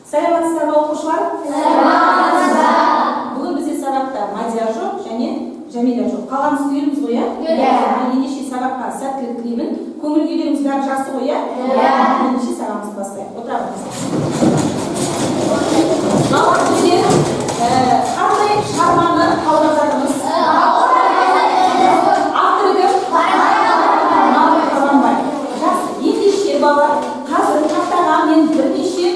Саламатсыздарбы окуучулар? Саламатсыздар. Бүгүн бизде сабакта Мадияр жок және Жамиля жок. Калганыбыз түгелбиз го, э? Ендеше сабакка сәттілік тілеймін. Көңіл күйлеріңіз бәрі жақсы ғой, э? Ендеше сабағымызды бастайық. Отырамыз. Бүгін қандай шығарманы талдап жатырмыз? Авторы кім? Қабанбай. Жақсы. Ендеше балалар, қазір тақтаға мен бірнеше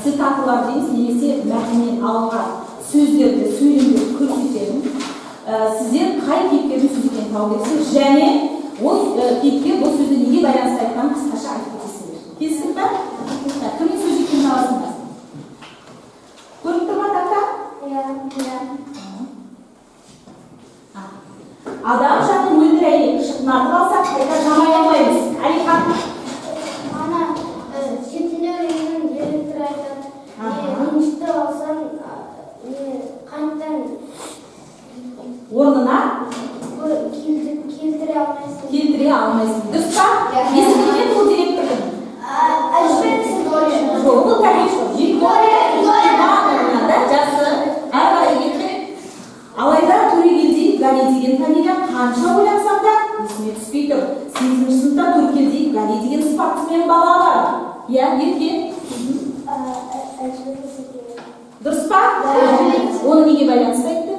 цитаталар дейміз, немесе мәтіннен алынған сөздерді, сөйлемдерді көрсетемін. Сіздер қай кейіпкердің сөз екенін тауып кетсеңіз, және ол кейіпкер бұл сөзді неге байланысты айтқанын қысқаша айтып кетесіздер. Келістік пе? Кімнің сөз екенін табасыңдар? Көріп тұр ма тақта? Иә. Адам жанын өлтірейік, шықнатып алсақ, қайта жамай алмаймыз. Әлихан. Шетінер үйінің директоры айтады, немішті алсаң, қанттан орнына келтіре алмайсың. Келтіре алмайсың. Дұрыс па? Есімі не бұл директордың? Жоқ, бұл тәрбиеші. Виктория жасы. Әрі қарай кетті. Алайда Төрегелдиев Гали деген фамилия қанша ойлансам да есіме түспей тұр. 8-ші сыныпта Төрегелдиев Гали деген спортсмен бала бар. Иә, ерке. Дұрыс па? Оны неге байланысты айтты?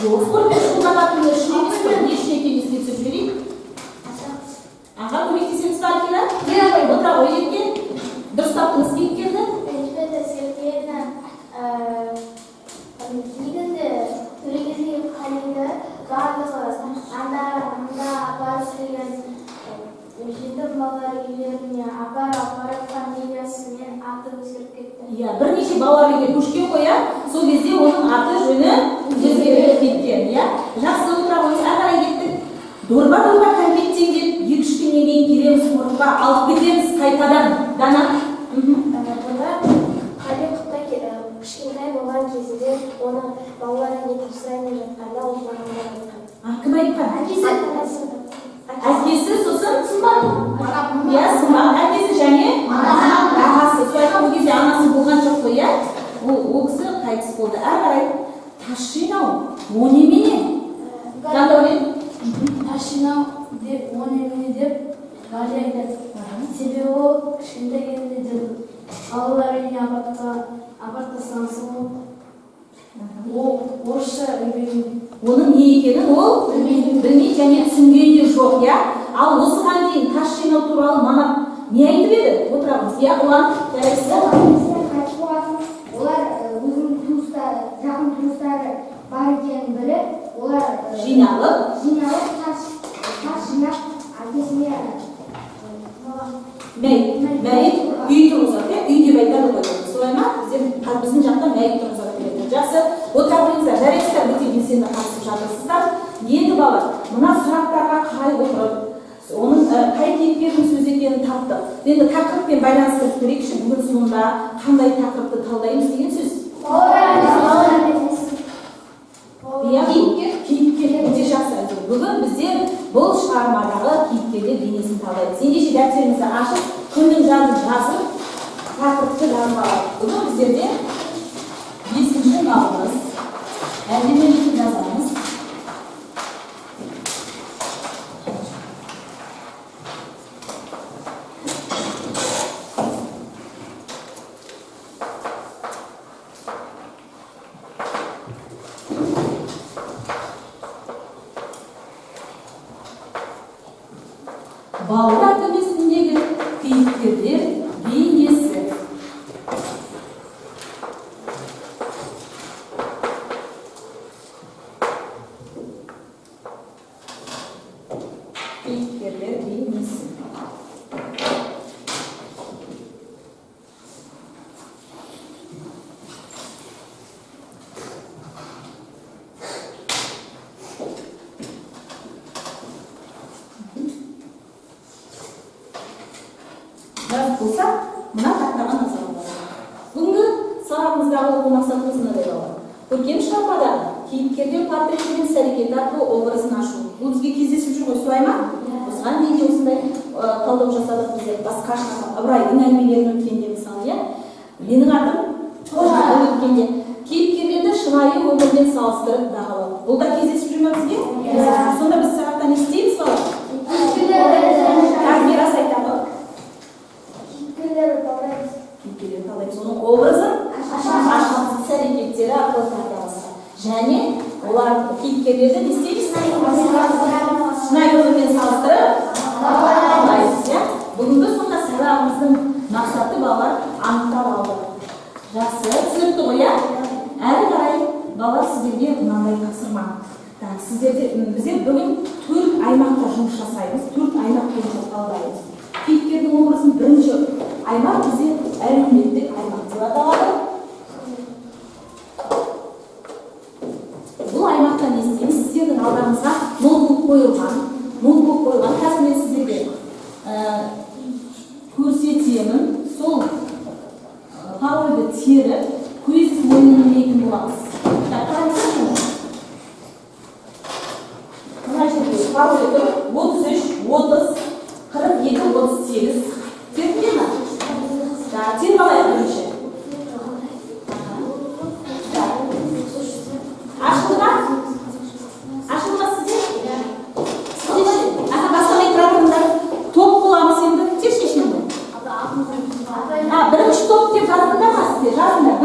Жоқ, спортпен шұғылданатын үшін емес қой. Не үшін екенін еске түсіріп жіберейік? Аға, көмектесеңіз ба Алкина? Отыра ғой ерке. Дұрыс таптыңыз кейіпкерді? Елжбета Сергеевна негізінде Төрегелдиев Қалиді барлығы анда апарып жүрген жетім балалар үйлеріне апарып фамилиясымен аты өзгеріп кетті. Иә, бірнеше балалар үйге көшкен қоя, сол кезде оның аты жөні өзгеріп кеткен, иә. Жақсы отыра қойыңыз, ары қарай кеттік. Дорба кәмпеттен деп 2-3 күннен кейін келеміз қорыққа, алып кетеміз қайтадан. Дана. Бұнда Қали Құттай кішкентай болған кезінде оны балалар үйіне тапсырайын деп жатқанда ол маған айтқан. Кім айтқан? Әкесі, сосын Сымбат. Иә, Сымбат. Әкесі және ағасы. Солайға ол кезде анасы болған жоқ қой, иә? Ол кісі қайтыс болды. Әрі қарай тас жинау, о немене? Жандәурен? Тас жинау деп, о немене деп Гали айтады. Себебі ол кішкентай кезінде балалар үйіне апарттасқан соң ол орысша үйренген. Оның не екенін ол білмей және түсінген де жоқ, иә? Ал осыған дейін тас жинау туралы мана не айтып еді? Отырамыз, иә? Ұлан, жарайсыздар? Олар өзінің туыстары, жақын туыстары бар екенін біліп, олар Жиналып, тас жинап, әкесіне мәйіт үй тұрғызады, иә? Үй деп айтады ғой. Солай ма? Біздің жақтан мәйіт тұрғызады береді. Жақсы, отыра қойыңыздар, жарайсыздар, өте белсенді қатысып жатырсыздар. Енді балалар, мына сұрақтарға қарай отырып, оның қай кейіпкердің сөз екенін таптық. Енді тақырыппен байланыстырып көрейікші, бүгін соңында қандай тақырыпты талдаймыз деген сөз. Кейіпкер өте жақсы айтып. Бүгін біздер бұл шығармадағы кейіпкерлер бейнесін талдаймыз. Ендеше дәптеріңізді ашып, күннің жадын жазып, тақырыпты жазып алайық. Бүгін біздерде 5-ші наурыз әлемдік жазамыз. Балалар әңгімесіндегі кейіпкерлер бейнесі. Кейіпкерлер бейнесі. Жазып болса, мына тақтаға назар аударыңыздар. Бүгінгі сабағымыздағы оқу мақсатымыз мынадай балалар. Көркем шығармадағы кейіпкерлер портреті мен іс-әрекеті арқылы образын ашу. Бұл бізге кездесіп жүр ғой, солай ма? Осыған дейін де осындай талдау жасадық бізде басқа ыбырайдың әңгімелерін өткенде мысалы, иә. Менің атым өткенде кейіпкерлерді шынайы өмірмен салыстырып бағалау. Бұл да кездесіп жүр ме бізге? Сонда біз сағатта не істейміз бала? Мирас айтады. Кейіпкерлерді талдаймыз. Кейіпкерлерді талдаймыз. Оның образын ашамыз, іс-әрекеттері арқылы тарта басқа. Және олар кейіпкерлерді не істейміз? Шынайы өмірмен салыстырып бағалаймыз, иә. Бүгінгі сонда сабағымыздың мақсаты балалар анықтап алды. Жақсы, түсінікті ғой, иә? Әрі қарай балалар сіздерге мынандай тапсырма. Біздер бүгін 4 аймақта жұмыс жасаймыз, 4 аймақ бойынша талдаймыз. Кейіпкердің образын бірінші аймақ бізде әлеуметтік аймақ деп аталады. Бұл аймақта не істейміз? Сіздердің алдарыңызға ноутбук қойылған. Қазір мен сіздерге көрсетемін. Сол парольді теріп, көзсіз мойындамайтын боламыз. Мына жерде пароль тұр. 33, 30, 42, 38. Теріп ме? Теріп алайық бірінші. Ашылма сізде? Бастамай тұрарыңдар. Топ боламыз енді. Тез шешінді. Бірінші топ деп жаздыңдар ма сіздер? Жазыңдар.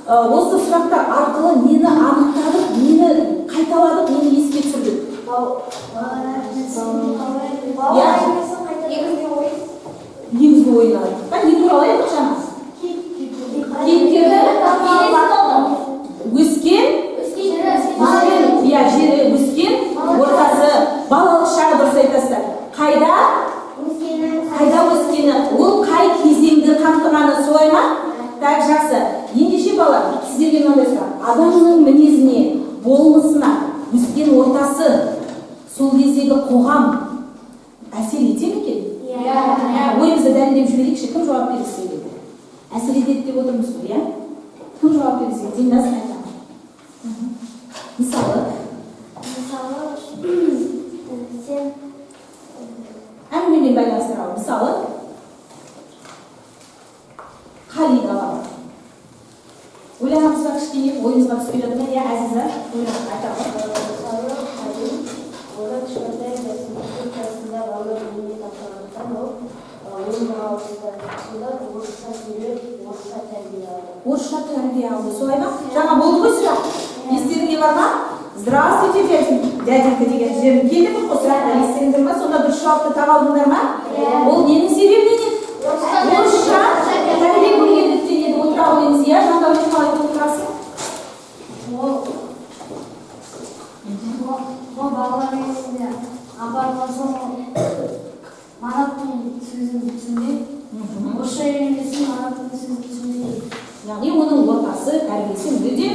осы сұрақтар арқылы нені анықтадық, нені қайталадық, нені еске түсірдік? Негізгі ойын алайық. Не туралы айтық жаңа? Кейіпкерді өскен, жері өскен, ортасы балалық шағы дұрыс айтасыздар. Қайда өскені, ол қай кезеңді қамтығаны солай ма? Так, жақсы. Ендеше бала, сіздерге мынандай сұрақ. Адамның мінезіне, болмысына, өскен ортасы, сол кездегі қоғам әсер ете ме екен? Ойымызды дәлелдеп жіберейікші, кім жауап берсе еді? Әсер етеді деп отырмыз ғой, иә? Кім жауап берсе? Динас айтамын. Мысалы, сен әңгімемен байланыстырalım. Мысалы, Халида бар. Ойланамызға кішкене ойымызға түспей жатыр ма? Иә, Әзиза, ойланып айтамын. мысалы Хали оны кішкентай жасында балалар үйіне тапсырғандықтан ол ойын балаларында орысша сөйлеп, орысша тәрбие алды. Орысша тәрбие алды, солай ма? Жаңа болды ғой сұрақ. Естеріңде бар ма? Здравствуйте, дяденька деген жерін келдік қой сұраққа, естеріңдер ма? Сонда дұрыс жауапты таба алдыңдар ма? Ол ненің себебінен еді? Орысша тәрбие көргендіктен еді. Отыра алыңыз, иә? Жандәурен қалай отырасың? Ол балалар үйінде апарған соң манаптың сөзін түсінбей, орысша үйренбесін манаптың сөзін түсінбей. Яғни оның ортасы, тәрбиесі мүлде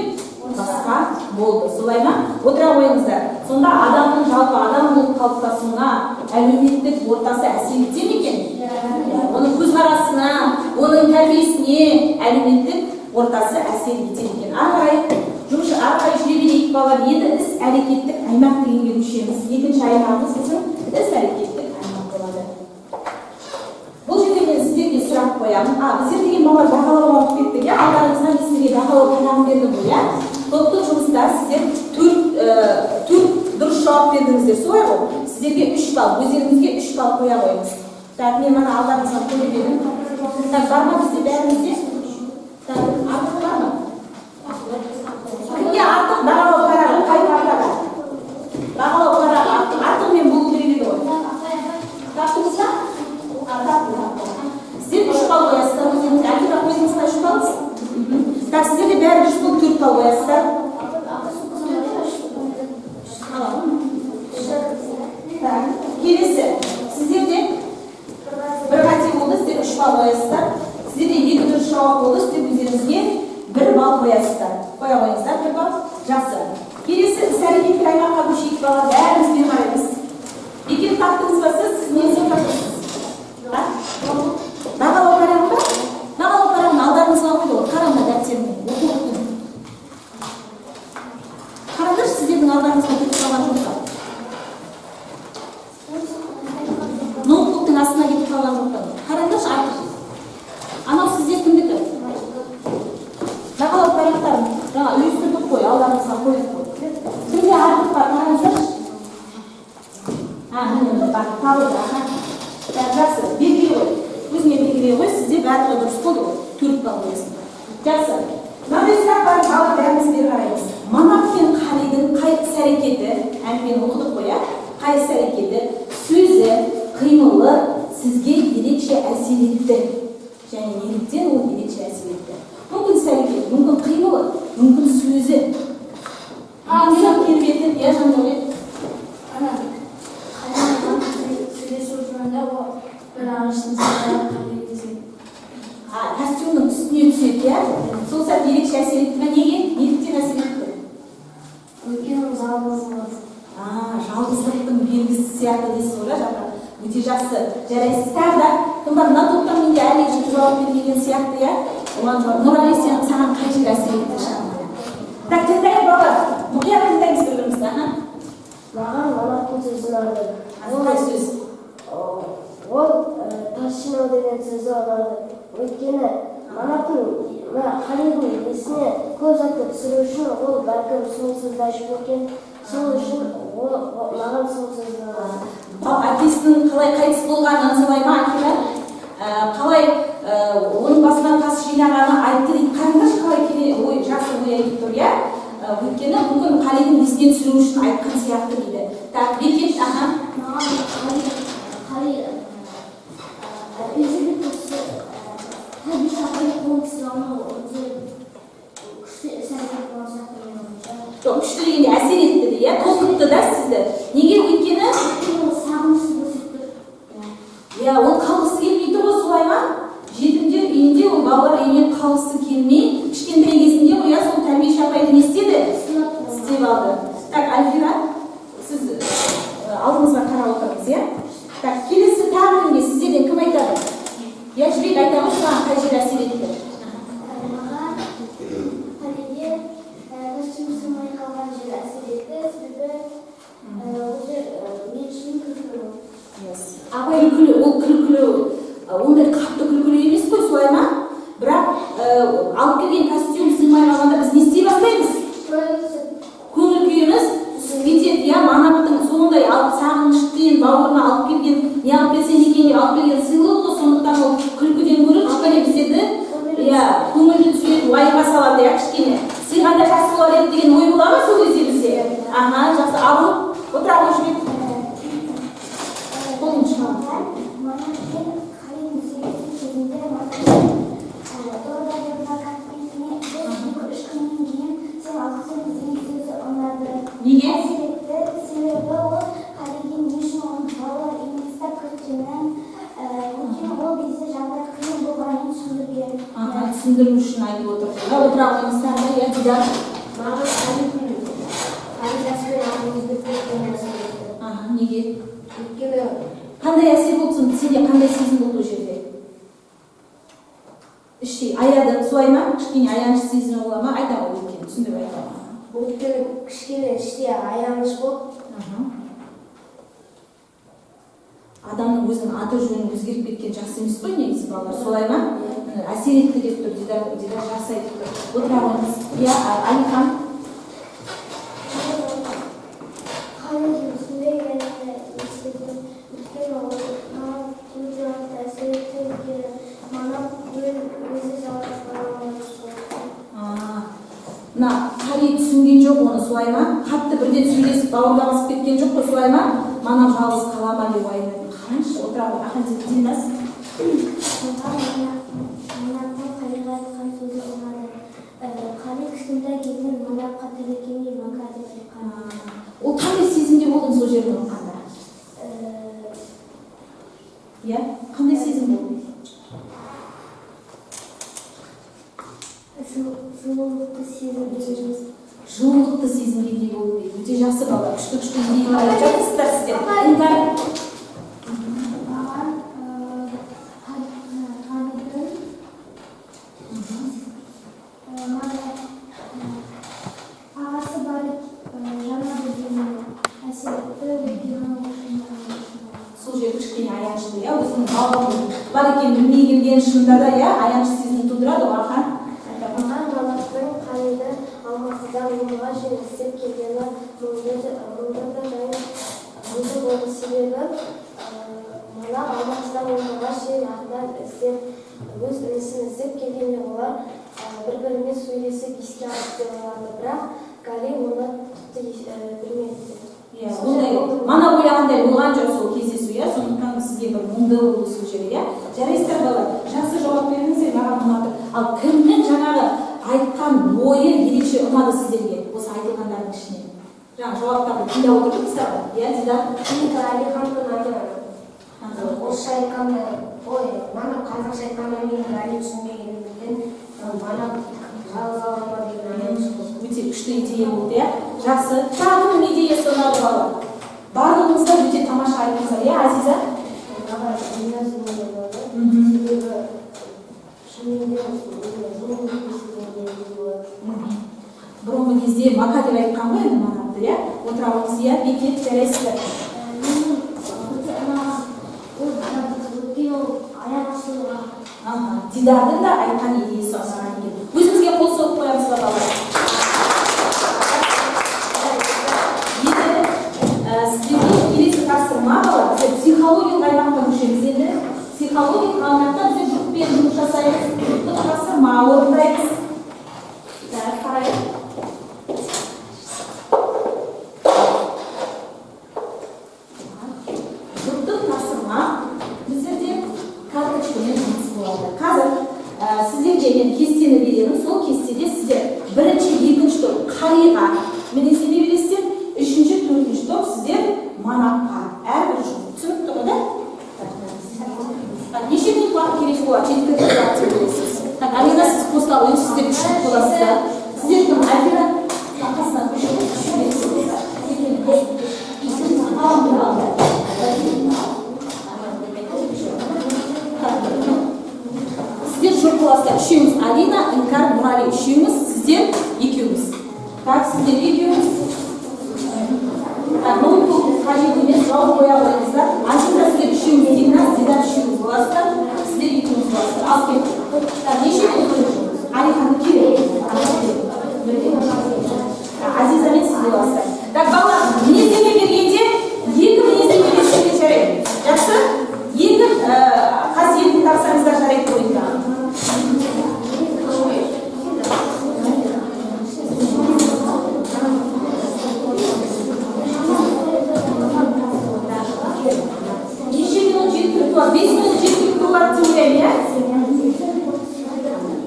басқа болды. Солай ма? Отыра қойыңыздар. Сонда адамның жалпы адам болып қалыптасуына әлеуметтік ортасы әсер ете ме екен? Оның көзқарасына, оның тәрбиесіне әлеуметтік ортасы әсер ете ме екен? Ары қарай жүре берейік бала. Енді іс әрекеттік аймақ дегенге көшеміз. Екінші аймағымыз біздің іс әрекеттік аймақ болады. Бұл жерде мен сіздерге сұрақ қоямын. Біздер деген бала бағалауға алып кеттік, иә? Алдарыңыздан сіздерге бағалау тағам бердім ғой, иә? Топтық жұмыста сіздер төрт дұрыс жауап бердіңіздер, солай ғой? Сіздерге 3 балл, өздеріңізге 3 балл қоя қойыңыз. Так, мен мана алдарыңыздан қойып едім. Так, бар ма бізде бәрімізде? Так, артық бар ма? Кімге артық? Бағалау қарағы, қай партаға? Бағалау қарағы, артық мен болу керек еді ғой. Таптыңыз ба? Сіздер 3 балл қоясыздар, өздеріңіз әкеліп қойыңызға 3 балл. Так, сіздерде бәрі 3 балл 4 балл қоясыздар. Келесі, сіздерде бір қате болды, сіздер 3 балл қоясыздар. Сіздерде 2 дұрыс жауап болды, сіздер өздеріңізге 1 балл қоясыздар. Қоя қойыңыздар, 1 балл. Жақсы. Келесі іс әрекеттік аймаққа көшейік бала, бәрімізбен қараймыз. Екен таптыңыз ба сіз нені таптыңыз? Бағалау қараңыз ба? Бағалау қараңыз, алдарыңызға қойды ғой, қараңыз дәптеріне. Қараңызшы, сіздердің алдарыңызға кетіп қалған жоқ па? Ноутбуктың астына кетіп қалған жоқ па? Қараңызшы, артық. Анау сіздер кімдікі? Бағалау парақтарын жаңа үйістірдік қой, алдарыңызға қойдық қой. Кімде артық бар, қараңыздаршы. Міне бар, табылды. Жақсы, белгілей қой. Өзіңе белгілей қой, сізде барлығы дұрыс болды ғой. 4 балл қоясыңдар. Жақсы. Мынандай сұрақ бар, алып бәріміздер қараймыз. Манап пен Халидің қай іс-әрекеті, әңгімені оқыдық қой, қай іс-әрекеті, сөзі, қимылы сізге ерекше әсер етті. Және неліктен ол ерекше әсер етті. Мүмкін іс-әрекеті, мүмкін қимылы, мүмкін сөзі. Мүмкін келбеті, иә Жандәурен? Костюмның үстіне түседі, иә? Сол сәт ерекше әсер етті ме? Неге? Неліктен әсер етті? Өйткені жалғыздық. Жалғыздықтың белгісі сияқты дейсіз ғой, жаңа. Өте жақсы. Жарайсыз. Тағы да кім бар? Мына топтан менде әлек жұрт жауап бермеген сияқты, иә? Нұрали, саған қай жер әсер етті шағымына? Так, тыңдайық бала. Мұқият тыңдаймыз бір-бірімізді. Маған манаттың сөзі ұнады. Қай сөз? Ол тасшынау деген сөзі ұнады. Өйткені манаттың Халидің есіне көп затты түсіру үшін ол бәлкім сол сөзді ашып өткен. Сол үшін маған сол сөзді ұнады. Әкесінің қалай қайтыс болғанын солай ма, Акила? Қалай оның басынан тас жинағаны айтты дейді. Қараңдаршы қалай сүзген сүру үшін айтқан сияқты дейді. Так, бекет, аха. Жоқ, күшті дегенде әсер етті де, иә, толқытты да сізді. Неге? Өйткені иә, ол қалғысы келмейді ғой, солай ма? Жетімдер үйінде ол балалар үйінен қалғысы келмей, кішкентай кезінде ғой, иә, сол тәрбиеші апайды не істеді? Істеп алды. Так, Альфира, сіз алдыңызға қарап отырыңыз, иә? Так, келесі тағы кімге сіздерден кім айтады? Я жүрек айтамын, саған қай жер әсер етті? Абай күлкілі, ол күлкілі, ондай қатты күлкілі емес қой, солай ма? Бірақ алып келген костюм сыймай қалғанда біз не істей бастаймыз? Көңіл күйіміз кетеді, иә, манаптың сондай алып сағыныштен бауырына алып келген, не алып келсең екенге алып келген сыйлық ғой, сондықтан ол күлкіден гөрі кішкене біздерді, иә, көңілді түсіреді, уайымға салады, иә, кішкене. Сыйғанда жақсы болар еді деген ой бола ма сол кезде бізде? Аха, жақсы, абыл, отыра қойшы. Неге? Себебі ол қареген не үшін оның балалар инвестап күткенін, ол кезде жағдай қиын болғанын түсіндірген. Түсіндіру үшін айтып отыр. Отыра қойыңыздар да, иә, Дидар. Маған қаридаспен ағымызды көрген әсер етті. Неге? Өйткені қандай әсер болды, сенде қандай сезім болды ол жерде? Іштей аяды, солай ма? Кішкене аяныш сезімі бола ма? Айта ғой өйткені, түсіндіріп айта ма? өйткені кішкене іштей аяныш болды. Адамның өзінің аты жөнін өзгеріп кеткен жақсы емес қой негізі балалар, солай ма? Әсер етті деп тұр, Дидар жақсы айтып тұр. Отыра қойыңыз. Иә, Алихан. Қари түсінген жоқ оны, солай ма? Қатты бірден сөйлесіп бауырдағысып кеткен жоқ қой, солай ма? Манам жалғыз қала ма деп уайымдайды. Қараңызшы, отыра ғой, ахан Динас. Манапқа қариға айтқан сөзі ұнады. Қари кішкентай кезінен манапқа тілекемей мака деп айтқан. Ол қандай сезімде болдың сол жерде оқығанда? Иә, қандай сезім болды? Жылулықты сезімдеріміз. Жылулықты сезінгендей болды дейді. Өте жақсы бала, күшті идеялар жатырсыздар сіздер. Іңкәр. Маған қаридың ағасы бар жаңа білгеніне әсер етті. Сол жер кішкене аянышты, иә, өзінің балғын бар екенін білмей келген шынында да, иә, аяныш сезімін тудырады ғой, ахан. Маған баланың қариды алматыдан өмірға шейін істеп келгені мұнда да болды. Себебі мана алматыдан өмірға шейін ағынан істеп өз інісін іздеп келгенде олар бір-бірімен сөйлесіп еске алып деп алады, бірақ Гали оны тіпті білмеді. Мана ойлағандай болған жоқ сол кездесу, иә, сондықтан сізге бір мұңды болды сол жері, иә. Жарайсыздар балалар, жақсы жауап бердіңіздер, маған ұнады. Ал кімнің жаңағы айтқан ойы ерекше ұнады сіздерге осы айтылғандардың ішінен? Жаңа жауаптарды тыңдап отырсыздар ғой, иә, Дидар? Алиханның айтқаны. Орысша айтқанда, ой, мана қазақша айтқанда мен Гали түсінбегендіктен мана жалғыз алама деген аяныш болды. Өте күшті идея болды, иә. Жақсы. Тағы кімнің идеясы ұнады балалар? Барлығыңыздар өте тамаша айттыңыздар, иә, Азиза? Маған гимназия болады. Себебі шынымен бұрынғы кезде мака деп айтқан ғой енді манапты, иә? Отыра қойыңыз, иә, бекет, жарайсыздар. Дидардың да айтқан идеясы ұнаған екен. Өзімізге қол соғып қоямыз ба балалар? Сіздерге келесі тапсырма балалар, біздер психологиялық аймаққа көшеміз. Енді психологиялық аймақта біздер жұртпен жұмыс жасаймыз, жұрттық тапсырма орындаймыз. Қарайық. Халиға. Міне сен не білесіздер? 3-4 топ сіздер манапқа. Әрбір жыл. Түсінікті ғой, да? Неше минут уақыт керек болады? Жеткілікті уақыт деп білесіз. Алина, сіз қосылып алыңыз, сіздер үшіп боласыздар. Сіздердің Алина қасынан үшіп сіздер жоқ боласыздар. Үшеуміз Алина, Іңкәр, Нұрали үшеуміз, сіздер екеуміз. Так, сіздер екеуміз. Ноутбук қажет емес, жауып қоя қойыңыздар. Азиза сіздер үшеуміз, Дина, Дидар үшеуміз боласыздар. Сіздер екеуміз боласыздар. Ал кеттік. Неше минут көріңіз? Алиханы керек. Азиза мен сіз боласыздар. Так, балалар, мінездеме бергенде екі мінездеме берсеңіз жарайды. Жақсы? Екі қасиетін тапсаңыздар жарайды ойында. Неше минут жеткілікті болады? 5 минут жеткілікті болады деп ойлаймын, иә?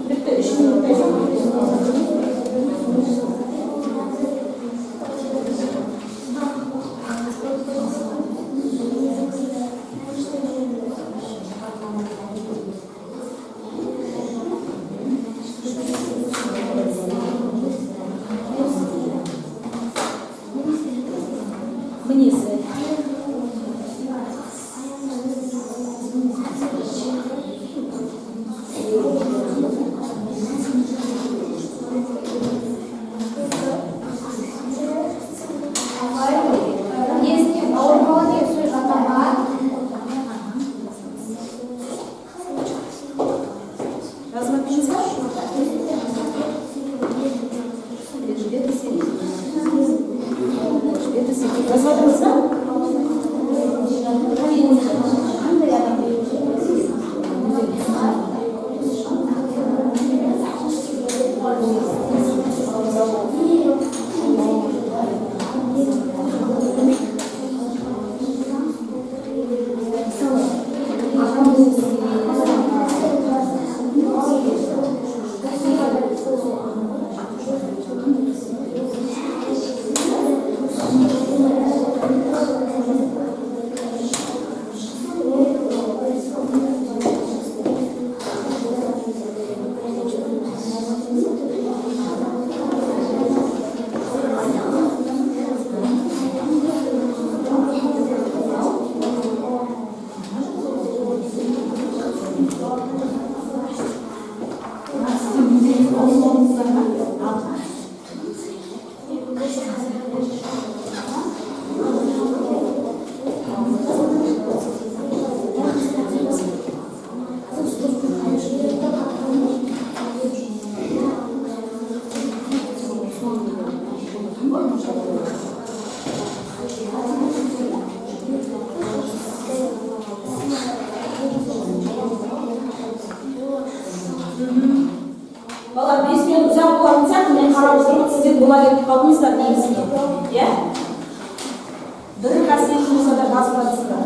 Бітті, 3 минутта жоқ. Мінесі. Размотнись, да? Размотнись, да? Балалар 5 минут ұзақ болатын сияқты, мен қарап отырмын, сіздер бола кетіп қалдыңыздар негізінде. Иә? Бір қасиет болса да жазып жатсыздар.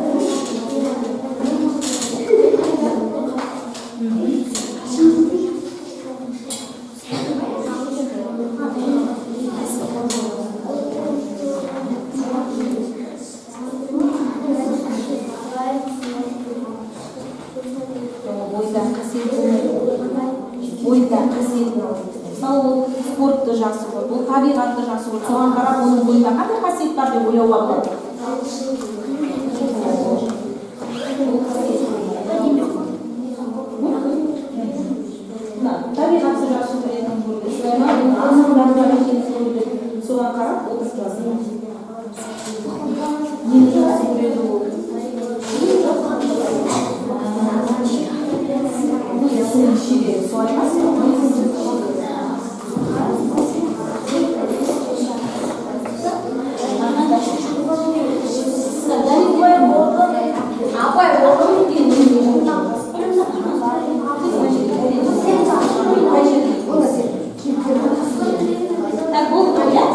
Ойда қасиетін алады. Мысалы, ол спортты жақсы көрді, ол табиғатты жақсы көрді. Соған қарап, оның бойында қандай қасиет бар деп ойлауға болады. Табиғатты жақсы көретін көрді. Соған қарап, отырып жазды. Нені жақсы көреді ол? Солай ма? Так, бұл қая?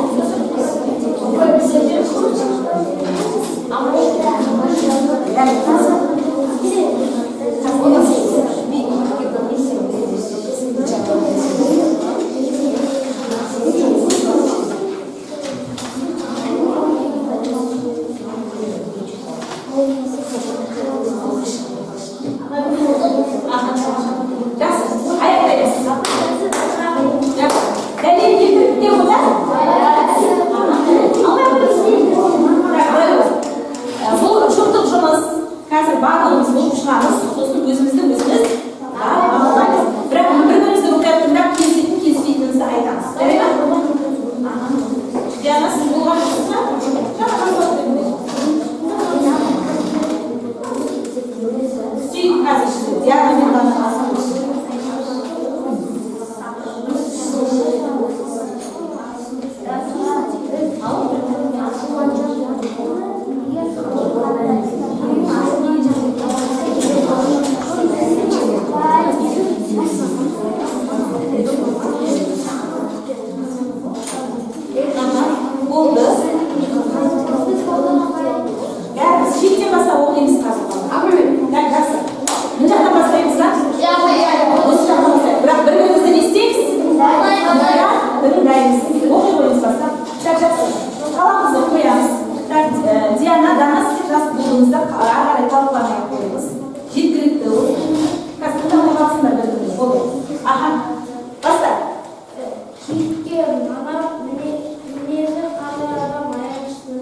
дайынбыз. Оқи қойыңыз бастап. Жақсы. Қаламызды қоямыз. Диана, Дана, сіздер жас болуыңызда ары қарай талқыланып қойыңыз. Жеткілікті ол. Қазір тыңдауға қатысыңдар бір-біріне. Болды. Аха. Баста. Китке манап мінезі қандай адам аянышты.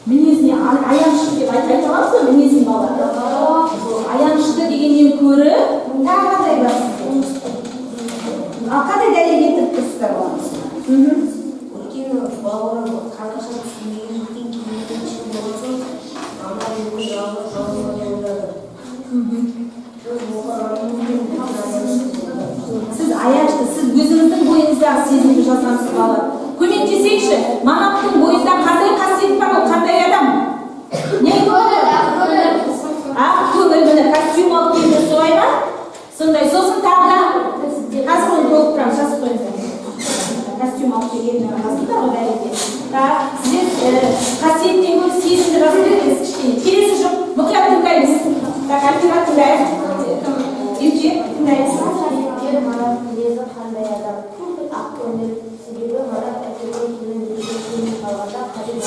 Мінезіне аянышты деп айта аламыз ба мінезін бала? Аянышты дегеннен көрі тағы қандай бар? Қандай дәлел келтіріп тұрсыздар балаңыз? Өйткені балалар қанқаша түсінбеген жіктен келмеген ішінде болсын, ана үйді жалғыз ойлады. Сіз аянышты, сіз өзіңіздің бойыңыздағы сезімді жазғансыз балалар. Көмектесейікші, Манаптың бойында қандай қасиет бар, ол қандай адам? Не? Көңіл, міне костюм алып келді, солай ма? Сондай, сосын тағы да қазір оны толып тұрамын, жазып қойыңыздар. Костюм алып келгеннің арқасында ғой дәлелде. Сіздер қасиеттен гөрі сезімді жазып беріңіз кішкене. Келесі жоқ, мұқият тыңдаймыз. Альфира тыңдайық. Евже тыңдаймыз. Манап мінезі қандай адам? Ақ көңіл себебі манап әкелген келін берген қалғанда қажет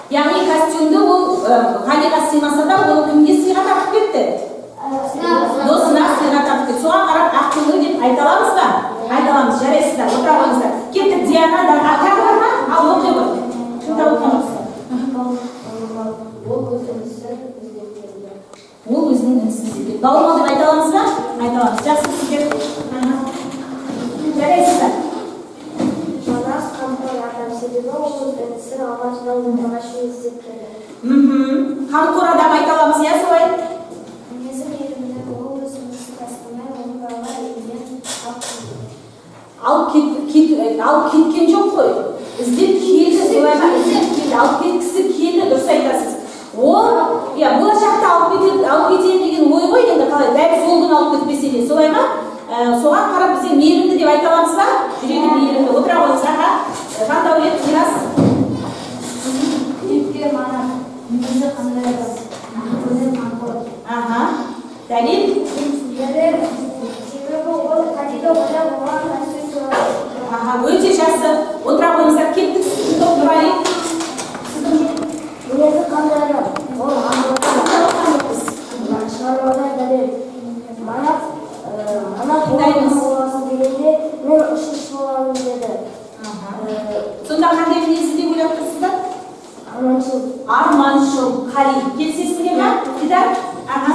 Яғни костюмді ол ғалиға сыймаса да оны кімге сыйға тартып кетті? Досына сыйға тартып кетті. Соған қарап ақ көңіл деп айта аламыз ба? Айта аламыз, жарайсыздар, отыра алыңыздар. Кеттік, Диана, Дана, тағы бар ма? Ал оқи ғой. Тыңдап отырмыз. Ол өзінің інісін іздеп. Бауырмал деп айта аламыз ба? Айта аламыз. Жақсы сіздер. Жарайсыздар. Манас қамқор адам себебі ол інісін алғашынан ұрғашын іздеп келді. Қамқор адам айта аламыз, иә солай? Мінезі мейірімді, ол өз інісін тастамай, оның балалар үйінен алып кеткен жоқ қой. Іздеп келді, солай ма? Іздеп келді, алып кеткісі келді, дұрыс айтасыз. Ол, болашақта алып кетейін деген ой ғой, енді қалай, дәл сол күн алып кетпесе де, солай ма? Соған қарап бізде мейірімді деп айта аламыз ба? Жүрегі мейірімді. Отыра қойыңыз, аха. Жандәулет, Мирас. Китке манап мінезі қандай адам? Көңіл қамқор. Аха. Дәлел. Себебі ол қажеті ойлап оған нәрсе сұрайды. Аха, өте жақсы. Отыра қойыңыздар, кеттік сіздің доктор Али. Мінезі қандай адам? Ол шығармада дәлел. Манап боласын дегенде мен ұшқыш боламын деді. Сонда қандай мінезі деп ойлап тұрсыздар? Арманшыл. Арманшыл, Қали. Келісесіздер ме? Дидар? Аха.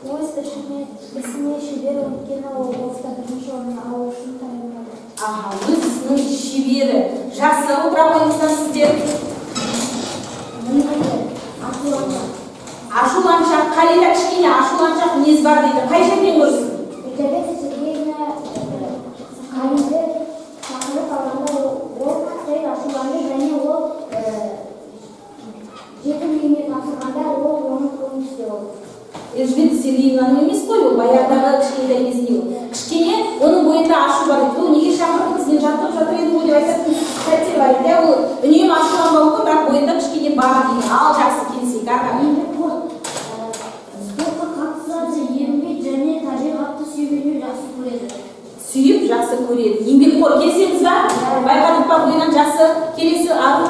Өз ісіне шебер өйткені ол оқыста бірінші орын алу үшін дайындалды. Аха, өз ісінің шебері. Жақсы, отыра қойыңыздар сіздер. Ашуланшақ, Қалида кішкене ашуланшақ мінез бар дейді. Қай жерден көрсін? Елизавета Сергеевна Қалиді шақырып алғанда ол жай ашуланды және ол жетім үйіне тапсырғанда ол оның көңілсіз болды. Елизавета Сергеевнаның емес қой, ол баяғыдағы кішкентай кезінде ол. Кішкене оның бойында ашу бар еді. Ол неге шақырдыңыз? Мен жаттығып жатыр едім ғой деп айтатын сәттер бар еді. Ол үнемі ашуланбауы ғой, бірақ бойында кішкене бар дейді. Ал жақсы келісейік, аға. Спортқа қатысады, еңбек және табиғатты сүйгенді жақсы көреді. Сүйіп жақсы көреді. Еңбекқор келсеңіз ба? Байқадық па бойынан жақсы. Келесі ару.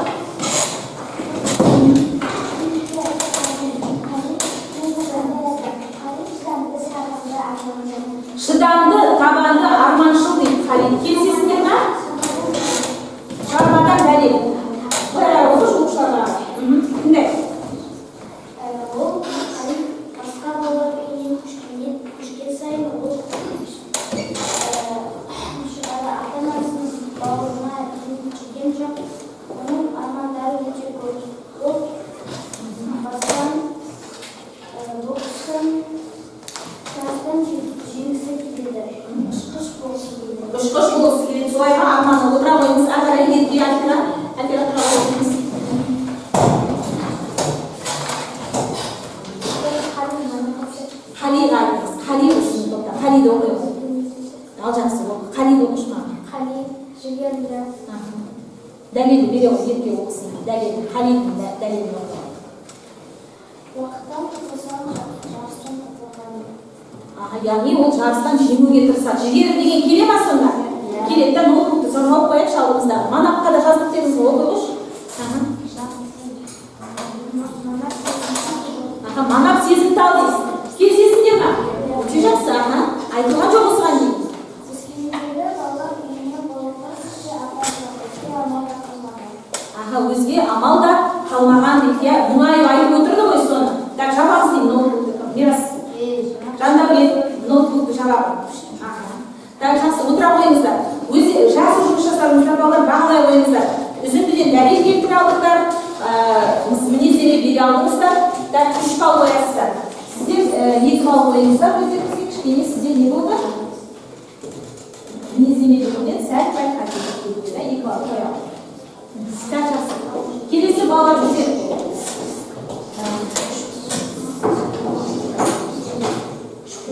Шыдамды, табанды, арманшыл дейді Халид. Келсесіңдер ме? Шығармадан дәлел. Бұлар оқыш оқушыларға. Кімдер? Ол басқа балалармен күшке сайын ол ата-анасының бауырына келген жоқ. Оның армандары өте көп. Ол бастан бокстан жеңісі келеді. Ұшқыш болсы келеді. Ұшқыш болсы келеді. Солай ма? Арманы отыра қойыңыз. Ағара еңгетке артына. Әкелі отыра қойыңыз. Қалиға айтыңыз. Қали үшін тоқта. Қалиді оқиыз. Ал жақсы оқы. Қалиді оқышма. Қали жігерлі. Дәлелді бере ғой, ерке оқысын. Дәлелді. Қалидің дәлелді оқы. Уақыттан қосылған жарыстан ұтылған. Яғни ол жарыстан жеңуге тырысады. Жігері деген келе ма сонда? Келеді да ноутбукты жауып қояйықшы алдымызда. Манапқа да жазып беріңіз, оқи қойшы. Манап сезімтал дейсіз. Келісесіңдер ме? Өте жақсы, айтылған жоқ осыған дейін. Өзге амал да қалмаған дейді, мұңайып айтып отырды ғой соны. Так, жабамыз дейін ноутбукты. Мирас, Жандарбек, ноутбукты жабамын. Так, жақсы, отыра қойыңыздар. Жақсы жұмыс жасарыңыздар, балалар, бағалай қойыңыздар. Үзіндіден дәлел келтіре алдыңдар, мінездеме бере алдыңыздар. Так, 3 балл қоясыздар. Сіздер 2 балл қойыңыздар, өздеріңізге кішкене сізде не болды? Мінездеме беруден сәл пәл қателік келді, 2 балл қоямын. Так, жақсы. Келесі балалар өздер.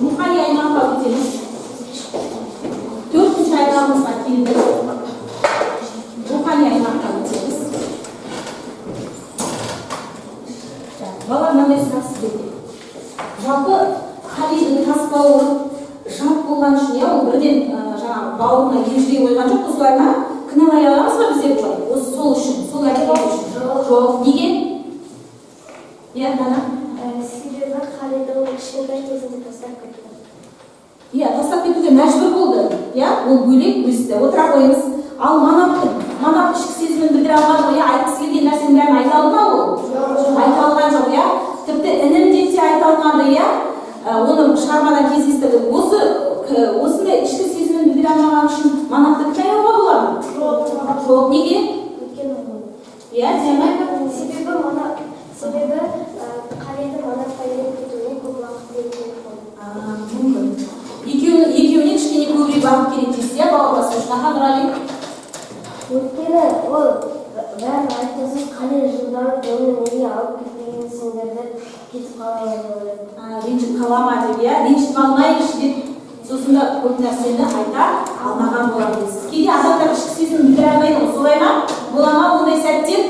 Рухани аймаққа өтеміз. 4-ші аймағымызға келдік. Рухани аймаққа өтеміз. Балалар мынандай сұрақ сіздерге. Жалпы Халидің тас бауыры жат болған үшін, ол бірден жаңағы бауырына ержірей қойған жоқ, осылай ма? Кінәлай аламыз ба біздер бұлай? Осы сол үшін, сол әрекет үшін. Жоқ. Неге? Дана? Себебі Халидің кішкентай кезінде тастап кетті. Тастап кетуге мәжбүр болды. Ол бөлек өсті. Отыра қойыңыз. Ал манап ішкі сезімін білдіре алмады ғой, айтқысы келген нәрсенің бәрін айта алды ма ол? Айта алған жоқ, тіпті інім деп те айта алмады, оны шығармадан кездестірді. Осындай ішкі сезімін білдіре алмаған үшін манапты кінәлауға болады ма? Жоқ. Неге? Себебі Халидің манапқа еріп кетуіне көп уақыт керек болды. Екеуіне кішкене көбірек уақыт керек дейсіз, бауырласы үшін. Нұрали? Өйткені ол бәрін айтқызып, Хали жылдары оны неге алып кетпегенсіңдер деп кетіп қаламайды ойлайды. Ренжіп қалама деп, ренжітіп алмайыншы деп, сосын да көп нәрсені айта алмаған болады дейсіз. Кейде адамдар ішкі сезімін білдіре алмайды ғой, солай ма? Бола ма ондай сәттер?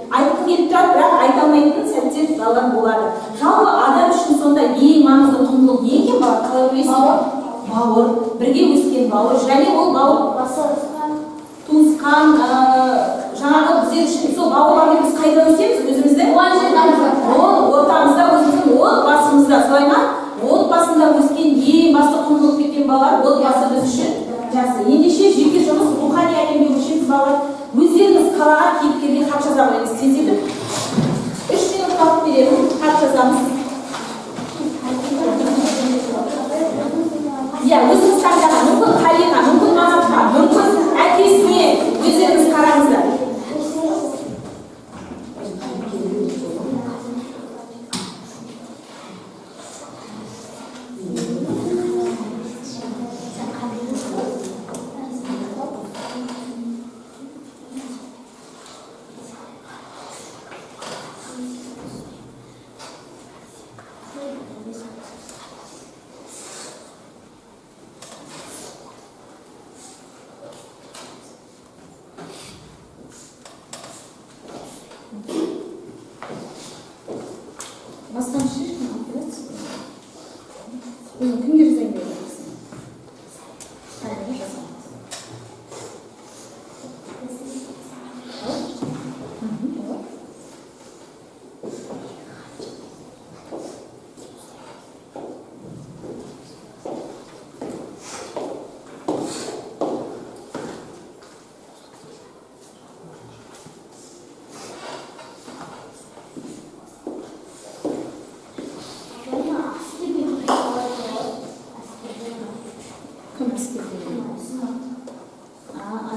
Айтқым келіп тұрады, бірақ айта алмайтын сәттер балалар болады. Жалпы адам үшін сонда ең маңызды құндылық не екен бала? Қалай ойлайсыз? Бауыр, бірге өскен бауыр. Және ол бауыр туысқан, жаңағы біздер үшін сол бауырлармен біз қайда өсеміз? Өзімізді ортамызда, өзіміздің отбасымызда, солай ма? Отбасында өскен ең басты құндылық кеткен балалар, отбасы біз үшін жақсы. Ендеше жеке жұмыс рухани әлемге көшеміз балалар. Өздеріңіз қалаған кейіпкерге хат жаза қойыңыз. Тездетіп 3 минут уақыт беремін, хат жазамыз. Өзіңіз таңдаған, мүмкін Халиға, мүмкін Манапқа, мүмкін әкесіне өздеріңіз қараңыздар. Бастан шешкін операция. Кімге жазайын деп отырсың? Халиға жазамыз.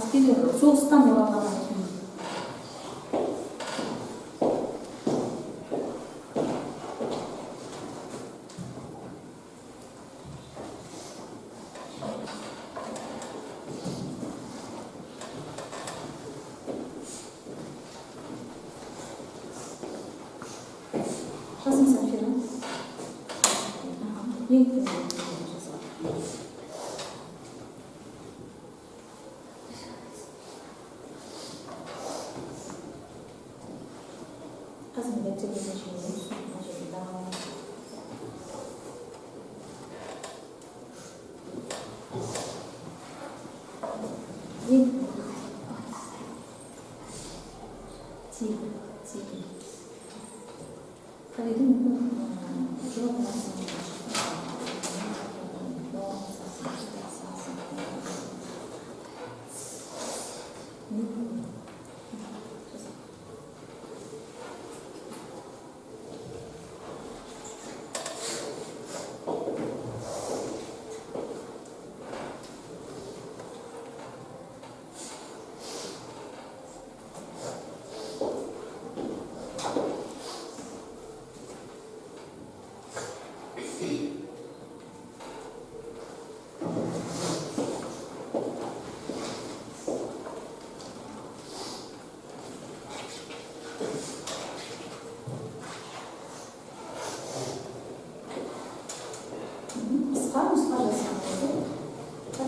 Askeri soğuktan devam Жазың Сафира. Ең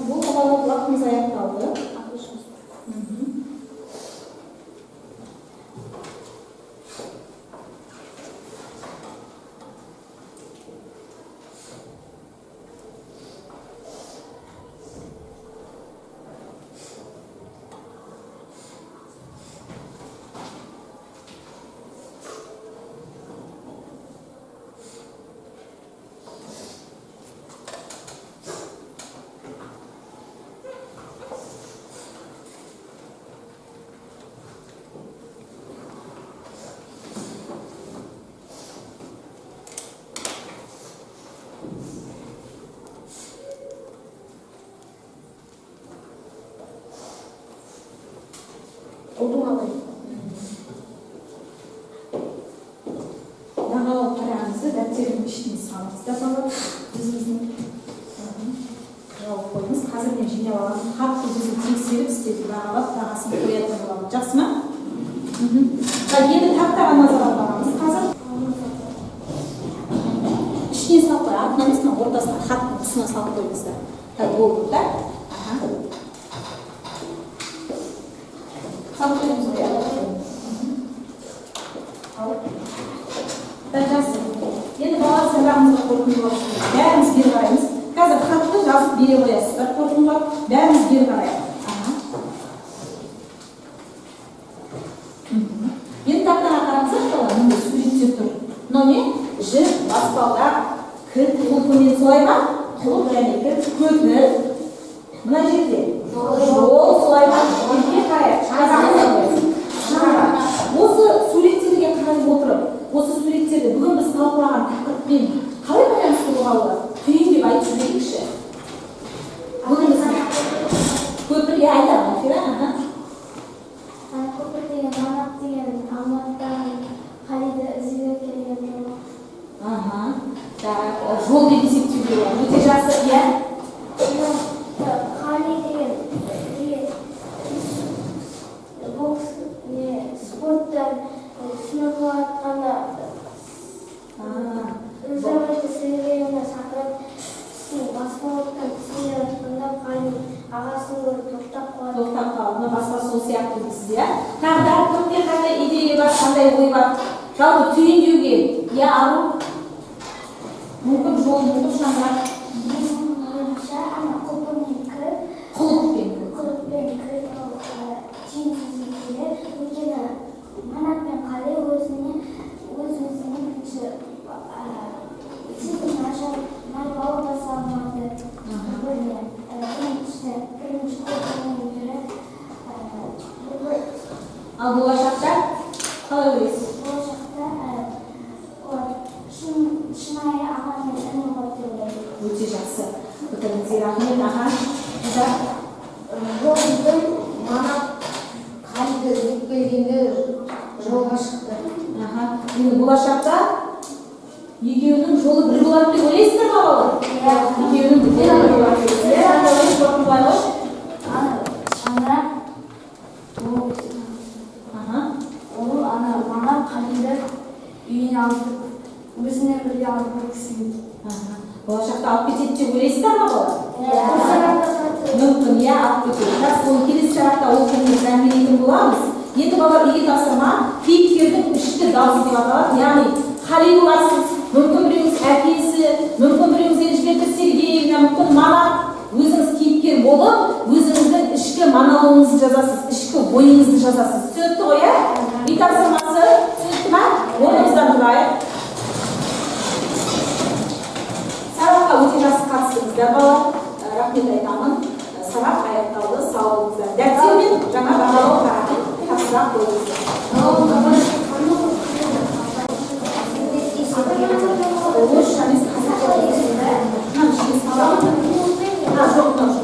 Bu havalı vaktimiz ayaklandı. Жаңа қараңызды дәптердің ішіне салыңыз да бала өзіміздің жауып қойыңыз. Қазір мен жинап аламын. Хатты біздің тексеріп істетіп бағалап бағасын қоятын боламын. Жақсы ма? Енді тақтаға назар аударамыз. Қазір ішіне салып қой. артынан емес, ортасына хаттың тұсына салып қойыңыздар. Болды да? Салып қойыңыз ғой. Енді бала сабағымызға қорытынды болсын. Бәріміз бері қараймыз. Қазір хатты жазып бере қоясыздар қорытындыға. Бәріміз бері қарайық. Енді тақтаға қараңыздар, бала мында суреттер тұр. Мынау не? Жіп, баспалдақ, кілт, құлпымен солай ма? Құлып және кілт, көпір. Мына жерде жол солай ма? Жерге қарайық. Осы суреттерге қарап отырып, осы суреттерді бүгін біз талқылаған тақырыппен қалай байланысты болғаны түйіндеп айтып жіберейікші. Бүгін біз көпірге айтамын. Көпір деген манап деген Алматыдан Халиді іздеп келген жол. Жол деп есептеуге болады. Өте жақсы, иә? Хали деген бокс спорттан сынаққа атқанда Өзімізді Сергейіне шақырып, баспалдақтан түсіне жатқанда Хали ағасын көріп тоқтап қалды. Тоқтап қалды, басқа сол сияқты дейсіз, иә? Тағы да кімде қандай идея бар, қандай ой бар? Жалпы түйіндеуге, иә, ару? Мүмкін жол, мүмкін шаңырақ? Құлыппен кір. Құлыппен Кір. Түйіндеуге, өйткені Манап пен Қали өзіміздің бірінші сіздің нашар бауыр жасалмады. Бірінші қорқының түрі. Ал болашақта қалай ойлайсыз? Болашақта шынайы аға мен іні болады деп ойлаймын. Өте жақсы. Пікіріңізге рахмет, аға. Жолдың Манап Халиді іздеп келгенде жолға шықты. Енді болашақта екеуінің жолы бір болады деп ойлайсыздар ма балалар? Екеуінің бір болады деп ойлайсыздар. Шаңырақ ол Манап Халиді үйіне алып өзінен бірге алып көргісін. Болашақта алып кетеді деп ойлайсыздар ма балалар? Мүмкін, иә, алып кетеді. Сол келесі сағатта ол туралы әңгімелейтін боламыз. Енді балалар үйге тапсырма кейіпкердің ішкі дауысы деп аталады. Яғни Қали боласыз, мүмкін біреуіңіз әкесі, мүмкін біреуіңіз Елжбет Сергеевна, мүмкін Манап өзіңіз кейіпкер болып, өзіңіздің ішкі monolog'ingizni yozasiz, ishqi o'yingizni yozasiz. Tushunibdi g'oya? Bir taqsimasi tushunibmi? O'rningizdan turaylik. Saroqqa o'ta yaxshi qattiqsizlar bola. Rahmat aytaman. Saroq hayotda sog'lig'ingizdan. Darsingiz жаңа бағалау qaradi. Tafsilot qo'yingizlar. O'shaningiz qanaqa bo'lsa, mana shu